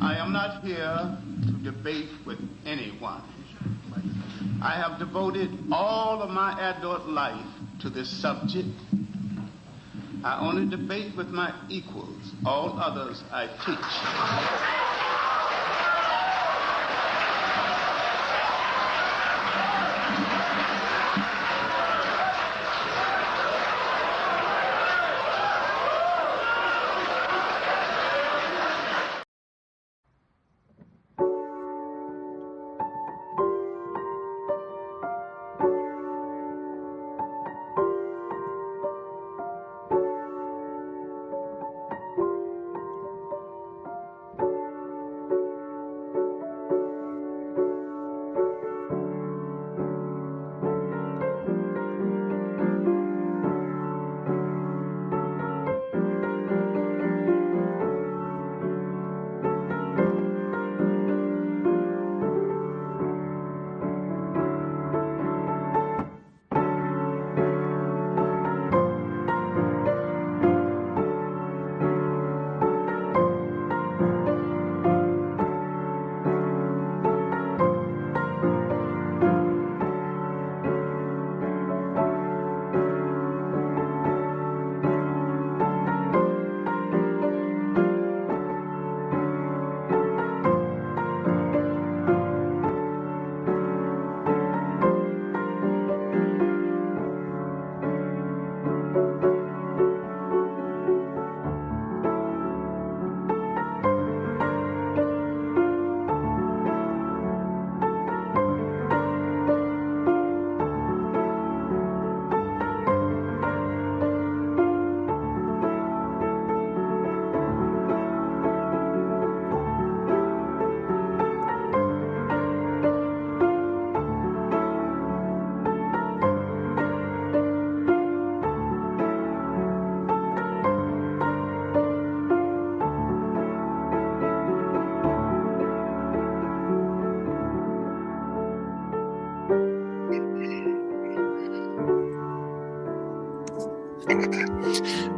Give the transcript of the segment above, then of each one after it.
I am not here to debate with anyone. I have devoted all of my adult life to this subject. I only debate with my equals. All others I teach.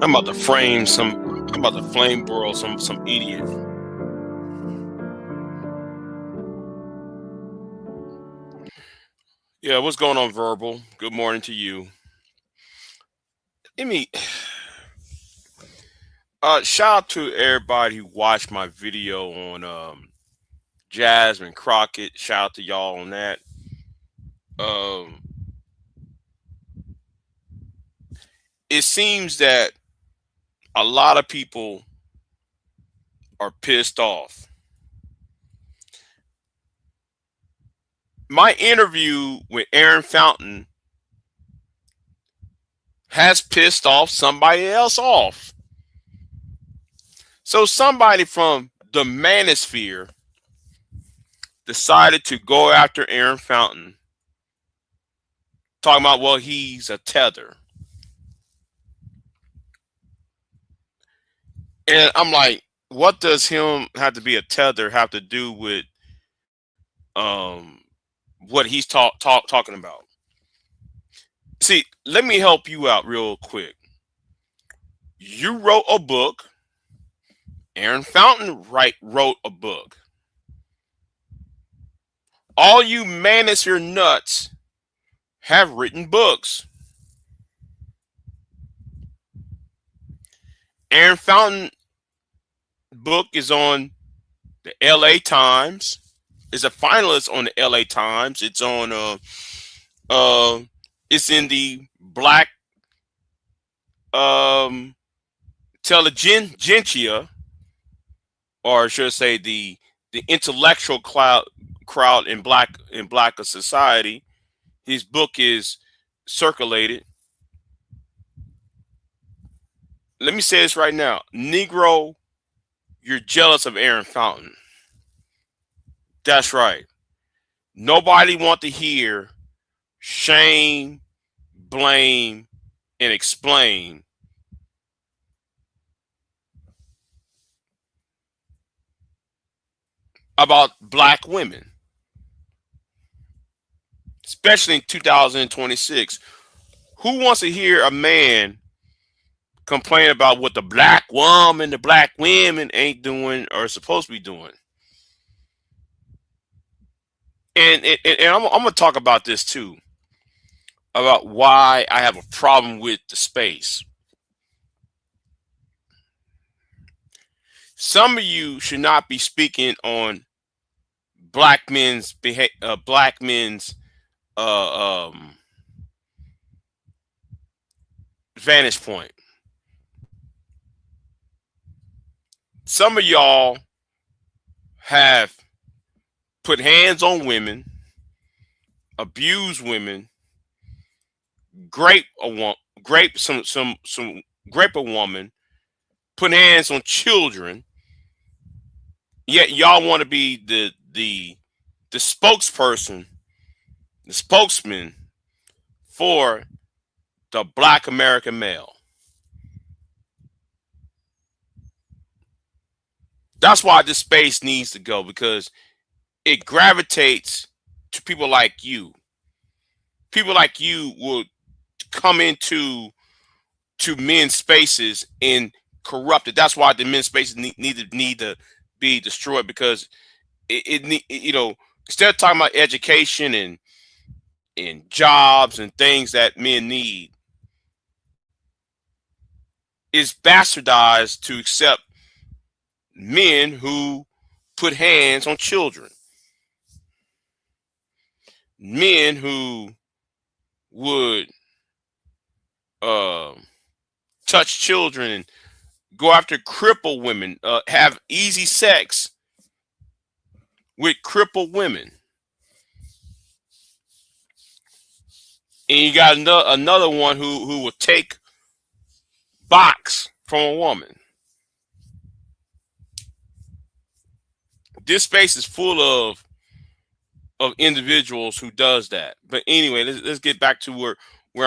I'm about to frame some. I'm about to flame broil some idiot. Yeah, what's going on, Verbal? Good morning to you. Let me shout out to everybody who watched my video on Jasmine Crockett. Shout out to y'all on that. Um, it seems that a lot of people are pissed off. My interview with Aaron Fountain has pissed off somebody else off. So somebody from the manosphere decided to go after Aaron Fountain, talking about, well, he's a tether. And I'm like, what does him have to be a tether have to do with um what he's talking about? See, let me help you out real quick. You wrote a book. Aaron Fountain wrote a book. All you manosphere nuts have written books. Aaron Fountain book is on the LA Times. Is a finalist on the LA Times. It's on uh it's in the black intelligentsia, or should I say the intellectual crowd in black society. His book is circulated. Let me say this right now. Negro, you're jealous of Aaron Fountain. That's right. Nobody want to hear shame, blame, and explain about black women, especially in 2026. Who wants to hear a man complain about what the black woman, the black women ain't doing or supposed to be doing. And I'm gonna talk about this too, about why I have a problem with the space. Some of you should not be speaking on black men's uh, um, vantage point. Some of y'all have put hands on women, abused women, grape a woman, grape a woman, put hands on children. Yet y'all want to be the spokesperson, the spokesman for the black American male. That's why this space needs to go, because it gravitates to people like you. People like you will come into men's spaces and corrupt it. That's why the men's spaces need to be destroyed, because instead of talking about education and jobs and things that men need, is bastardized to accept men who put hands on children, men who would uh, touch children and go after crippled women, have easy sex with crippled women. And you got another one who will take box from a woman. This space is full of individuals who does that. But anyway, let's get back to where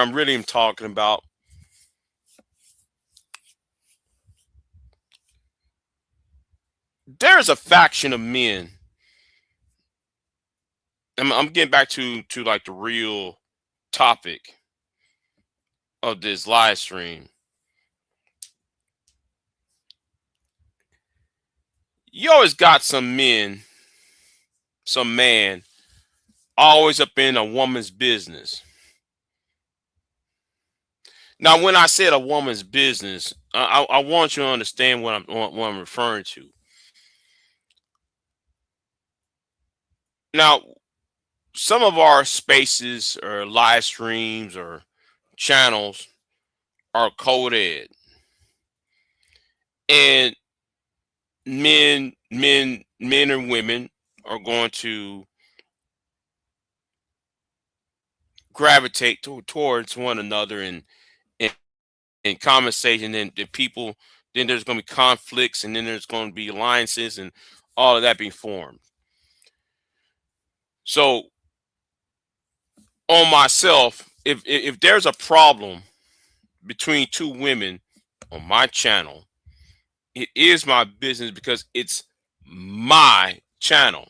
I'm really talking about. There is a faction of men. I'm getting back to like the real topic of this live stream. You always got some men, some man, always up in a woman's business. Now, when I said a woman's business, I want you to understand what I'm referring to. Now, some of our spaces or live streams or channels are coded, and men and women are going to gravitate towards one another and, and conversation, and the people. Then there's going to be conflicts, and then there's going to be alliances, and all of that being formed. So, on myself, if there's a problem between two women on my channel, it is my business, because it's my channel.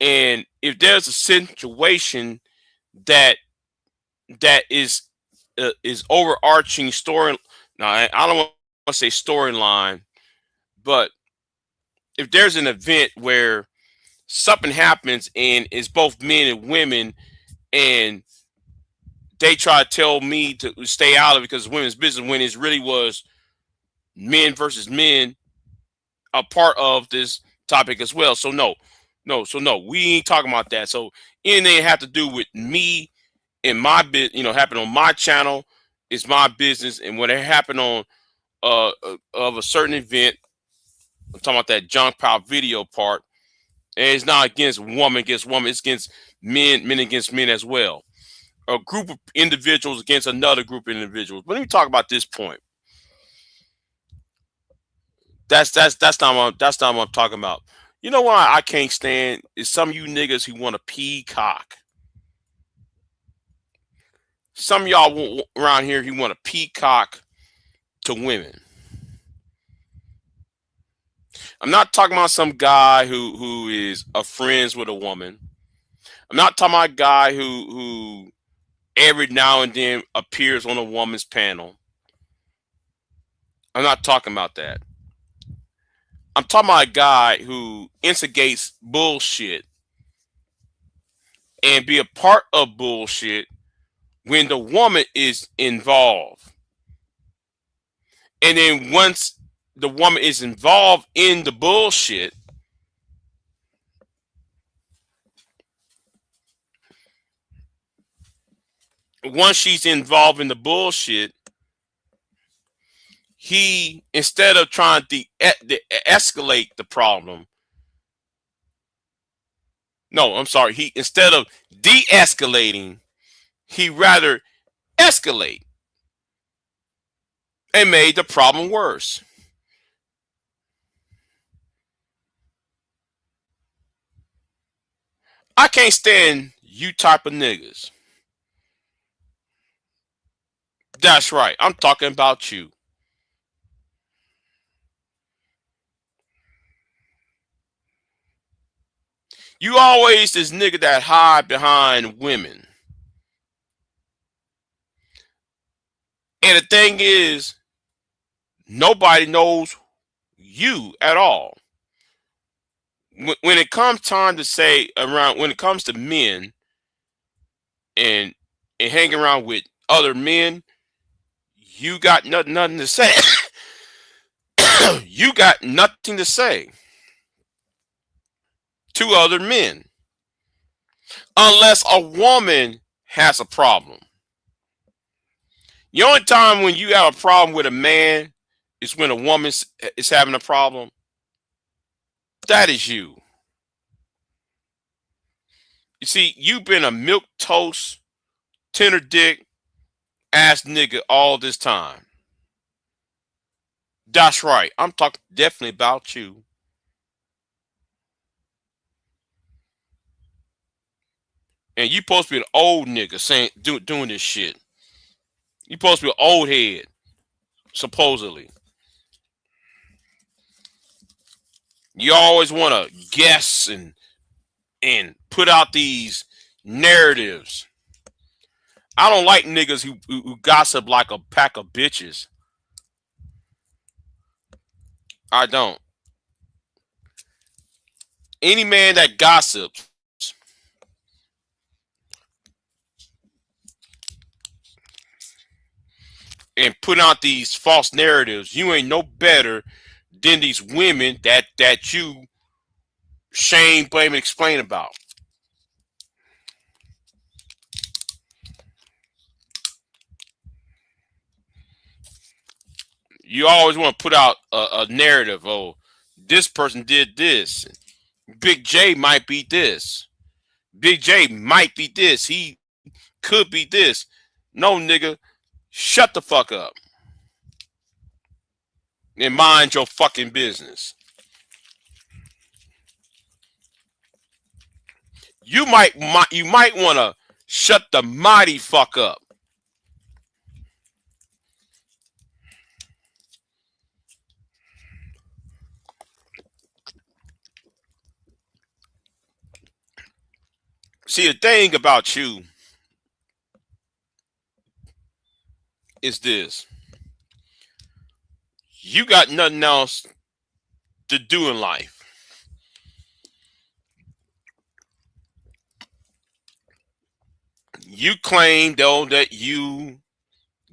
And if there's a situation that is overarching story, now I don't want to say storyline, but if there's an event where something happens and it's both men and women, and they try to tell me to stay out of it because it's women's business, when it really was men versus men, a part of this topic as well. So no, we ain't talking about that. So anything have to do with me and my happen on my channel is my business. And when it happened on of a certain event, I'm talking about that junk pile video part, and it's not against woman against woman, it's against men against men as well. A group of individuals against another group of individuals. But let me talk about this point. That's not what I'm talking about. You know why I can't stand is some of you niggas who want to peacock. Some of y'all around here who want to peacock to women. I'm not talking about some guy who is a friends with a woman. I'm not talking about a guy who every now and then appears on a woman's panel. I'm not talking about that. I'm talking about a guy who instigates bullshit and be a part of bullshit when the woman is involved. And then once the woman is involved in the bullshit, once she's involved in the bullshit, he, instead of trying to escalate the problem, no, I'm sorry, he, instead of de-escalating, he rather escalate and made the problem worse. I can't stand you type of niggas. That's right. I'm talking about you. You always this nigga that hide behind women. And the thing is, nobody knows you at all. When it comes time to say around, when it comes to men and hang around with other men, you got nothing to say. You got nothing to say to other men unless a woman has a problem. The only time when you have a problem with a man is when a woman is having a problem. That is you. You see, you've been a milk toast, tender dick ass nigga all this time. That's right. I'm talking definitely about you. And you supposed to be an old nigga saying doing this shit. You supposed to be an old head, supposedly. You always want to guess and put out these narratives. I don't like niggas who gossip like a pack of bitches. I don't. Any man that gossips and put out these false narratives, you ain't no better than these women that you shame, blame, and explain about. You always want to put out a narrative. Oh, this person did this. Big J might be this. Big J might be this. He could be this. No, nigga, shut the fuck up and mind your fucking business. You might want to shut the mighty fuck up. See, the thing about you is this: you got nothing else to do in life. You claim though that you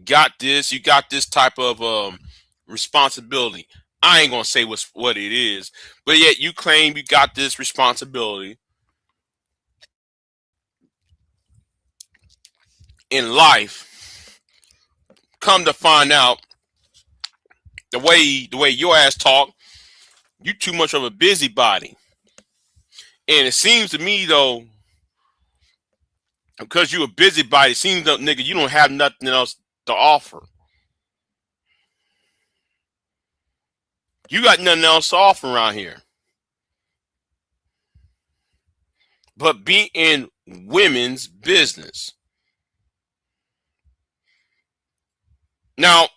got this type of responsibility. I ain't gonna say what it is, but yet you claim you got this responsibility in life. Come to find out, the way your ass talk, you too much of a busybody. And it seems to me though, because you a busybody, it seems that nigga you don't have nothing else to offer. You got nothing else to offer around here. But be in women's business. Now,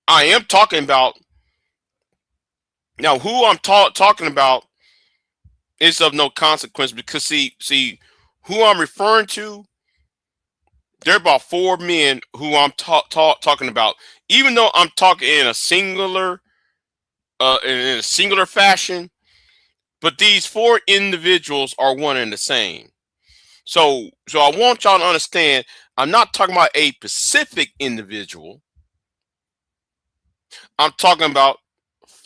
I am talking about now who I'm talking about is of no consequence because see who I'm referring to There are about four men who I'm talking about. Even though I'm talking in a singular, in a singular fashion, but these four individuals are one and the same. So I want y'all to understand. I'm not talking about a specific individual. I'm talking about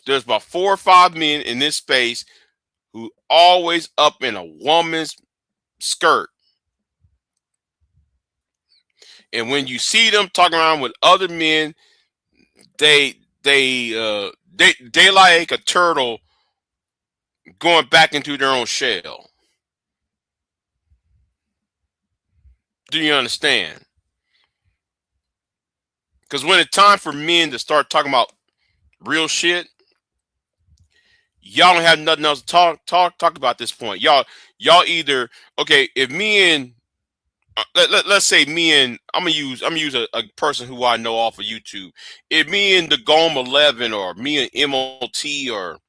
there's about four or five men in this space who always up in a woman's skirt. And when you see them talking around with other men, they they like a turtle going back into their own shell. Do you understand? Because when it's time for men to start talking about real shit, y'all don't have nothing else to talk about at this point. Y'all either okay. If me and let's say me and I'm gonna use a person who I know off of YouTube. If me and the Gom 11 or me and MOT or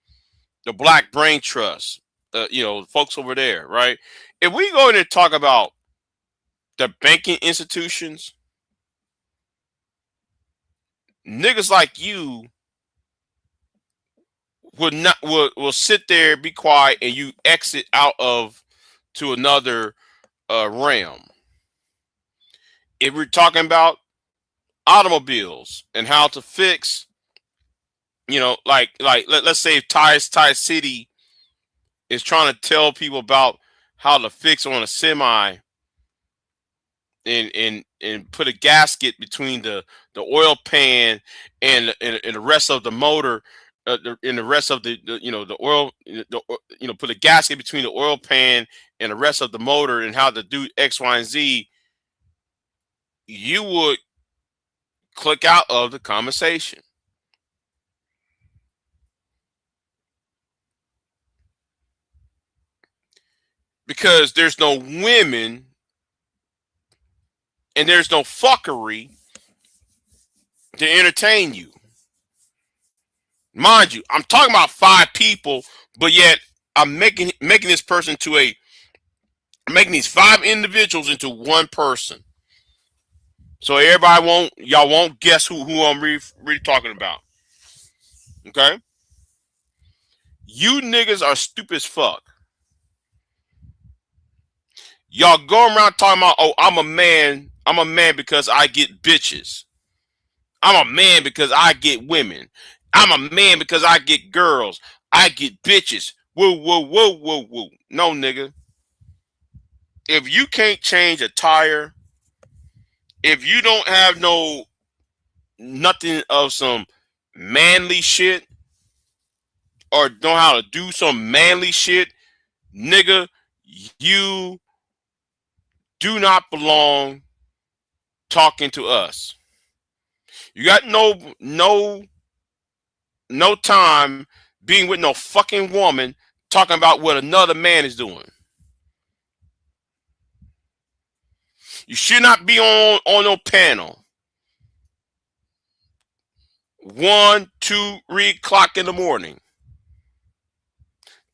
the Black Brain Trust, folks over there, right? If we go in and talk about the banking institutions, niggas like you would not will sit there, be quiet, and you exit out of to another realm. If we're talking about automobiles and how to fix, let's say Ty City is trying to tell people about how to fix on a semi and put a gasket between the oil pan and the rest of the motor, and the rest of the oil, put a gasket between the oil pan and the rest of the motor and how to do X, Y, and Z. You would click out of the conversation because there's no women and there's no fuckery to entertain you. Mind you, I'm talking about five people, but yet I'm making this person to a making these five individuals into one person. So everybody y'all won't guess who I'm really talking about. Okay? You niggas are stupid as fuck. Y'all go around talking about, oh, I'm a man because I get bitches. I'm a man because I get women. I'm a man because I get girls. I get bitches. Whoa, whoa, whoa, whoa, whoa. No, nigga. If you can't change a tire, if you don't have nothing of some manly shit or know how to do some manly shit, nigga, you do not belong talking to us. You got no time being with no fucking woman talking about what another man is doing. You should not be on no panel. 1, 2, 3 o'clock in the morning.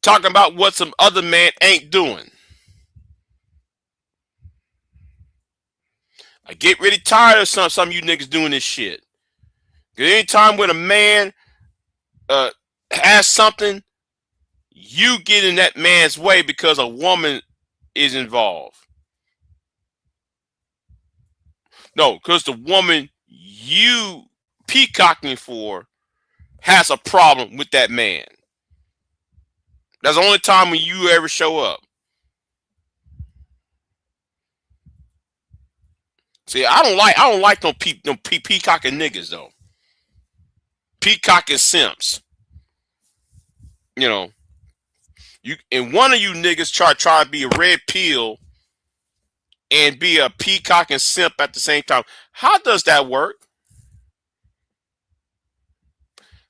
Talking about what some other man ain't doing. I get really tired of some of you niggas doing this shit. Cause anytime when a man has something, you get in that man's way because a woman is involved. No, because the woman you peacocking for has a problem with that man. That's the only time when you ever show up. See, I don't like no peacocking niggas though. Peacocking simps. You know, you and one of you niggas try to be a red pill and be a peacocking simp at the same time. How does that work?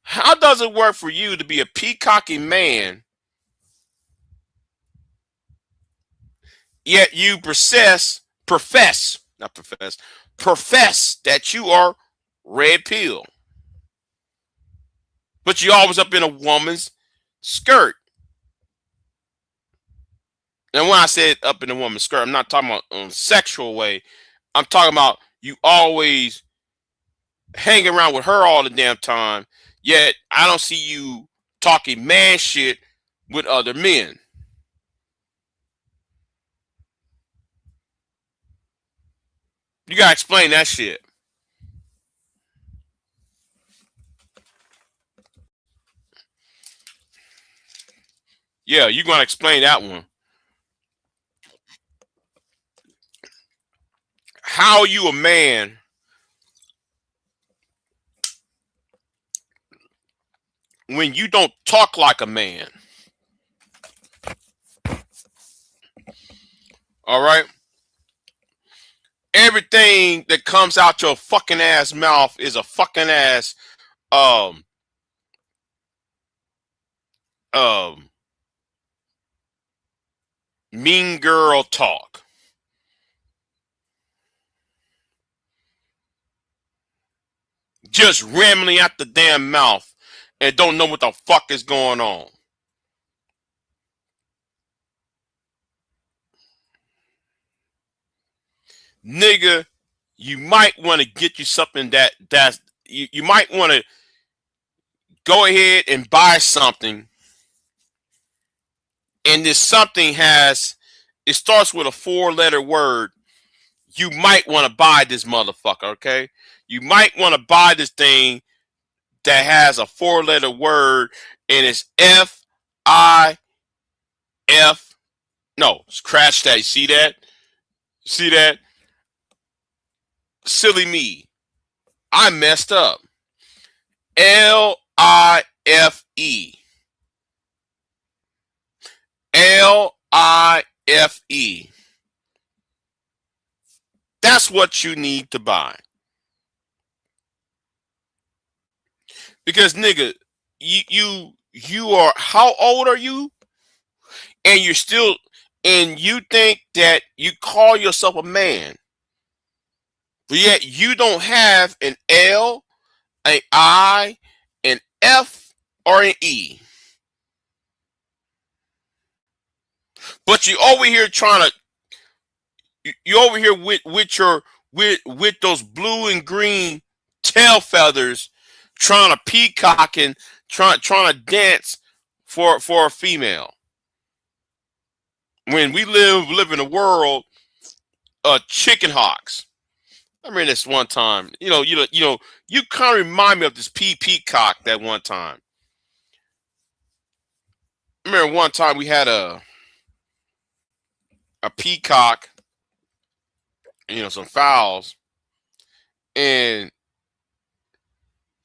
How does it work for you to be a peacocking man, yet you profess that you are red pill, but you always up in a woman's skirt? And when I said up in a woman's skirt, I'm not talking about sexual way. I'm talking about you always hang around with her all the damn time, yet I don't see you talking man shit with other men. You gotta explain that shit. Yeah, you gotta explain that one. How are you a man when you don't talk like a man? All right. Everything that comes out your fucking ass mouth is a fucking ass um um mean girl talk. Just rambling out the damn mouth and don't know what the fuck is going on. Nigga, you might want to get you something that's you might want to go ahead and buy something, and this something has it starts with a four-letter word. You might want to buy this motherfucker, okay? You might want to buy this thing that has a four-letter word, and it's F-I-F. No, scratch that. You see that? See that? Silly me. I messed up. L-I-F-E. L-I-F-E. That's what you need to buy. Because nigga, you are how old are you? And you're still and you think that you call yourself a man. But yet you don't have an L, an I, an F, or an E. But you over here trying to you over here with your with those blue and green tail feathers trying to peacock and trying to dance for a female. When we live in a world of chicken hawks. I remember this one time. You kind of remind me of this peacock that one time. I remember one time we had a peacock, some fowls, and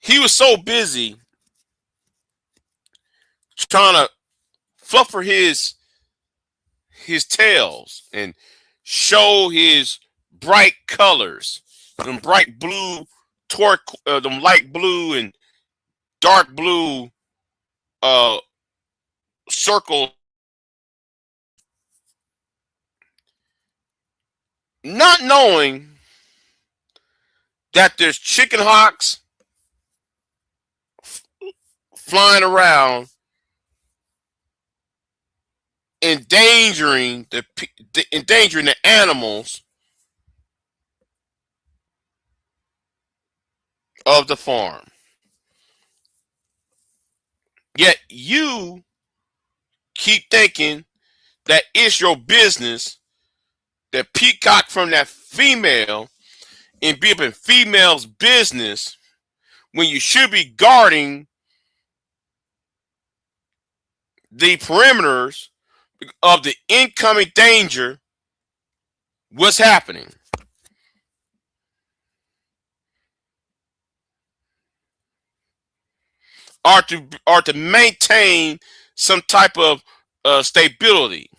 he was so busy trying to fluffer his tails and show his bright colors, them bright blue, them light blue and dark blue uh circle, not knowing that there's chicken hawks flying around, endangering the animals of the farm. Yet you keep thinking that it's your business that peacock from that female and be up in female's business when you should be guarding the perimeters of the incoming danger. What's happening? Or to maintain some type of stability.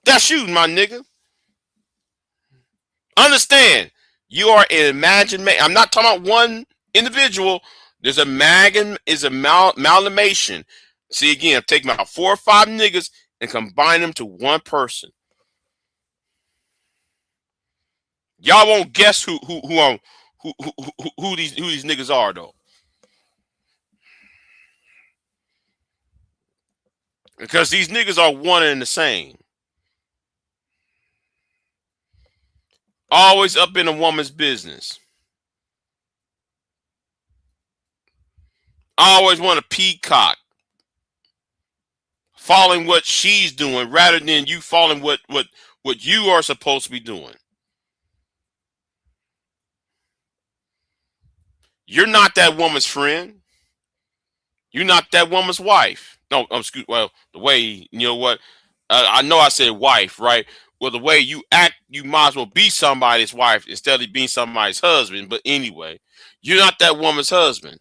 That's you, my nigga. Understand, you are an imagined man. I'm not talking about one individual. There's amalgamation. See again, I'm taking about 4 or 5 niggas and combine them to one person. Y'all won't guess who these niggas are though. Because these niggas are one and the same. Always up in a woman's business. Always want to peacock. Following what she's doing rather than you following what you are supposed to be doing. You're not that woman's friend. You're not that woman's wife. No, excuse. Well, the way you know what, I know I said wife, right? Well, the way you act, you might as well be somebody's wife instead of being somebody's husband. But anyway, you're not that woman's husband.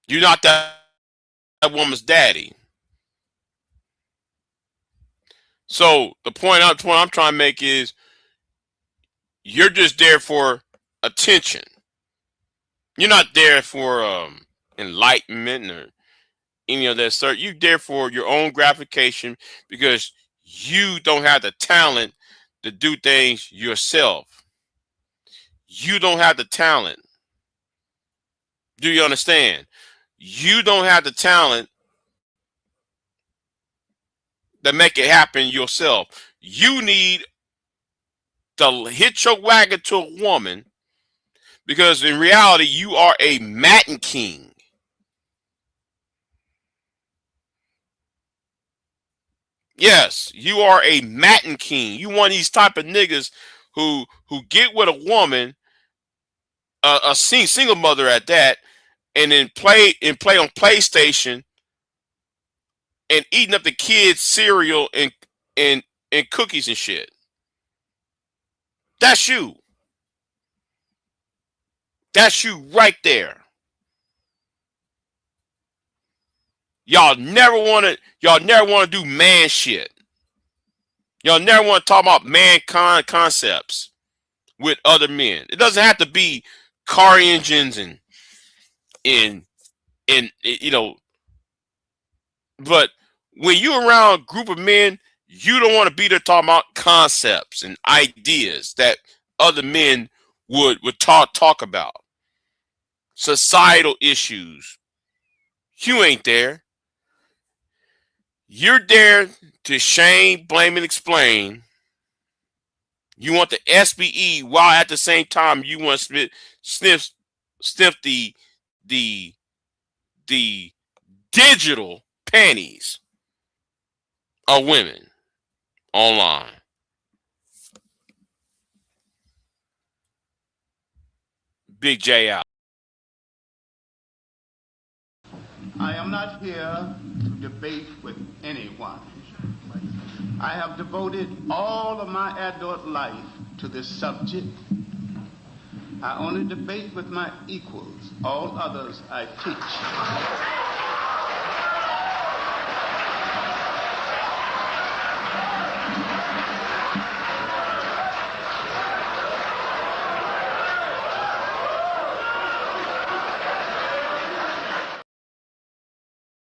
You're not that woman's daddy. So the point I'm trying to make is you're just there for attention. You're not there for enlightenment or any of that sort. You're there for your own gratification because you don't have the talent to do things yourself. You don't have the talent. Do you understand? You don't have the talent to make it happen yourself. You need to hitch your wagon to a woman because in reality, you are a Matin king. Yes, you are a Matin king. You one of these type of niggas who get with a woman, a single mother at that, and then play on PlayStation and eating up the kids' cereal and cookies and shit. That's you. That's you right there. Y'all never want to do man shit. Y'all never want to talk about mankind concepts with other men. It doesn't have to be car engines and you know, but when you're around a group of men, you don't want to be there talking about concepts and ideas that other men would talk about. Societal issues. You ain't there. You're there to shame, blame, and explain. You want the SBE while at the same time you want to sniff the the digital panties of women online. Big J out. I am not here to debate with anyone. I have devoted all of my adult life to this subject. I only debate with my equals. All others I teach.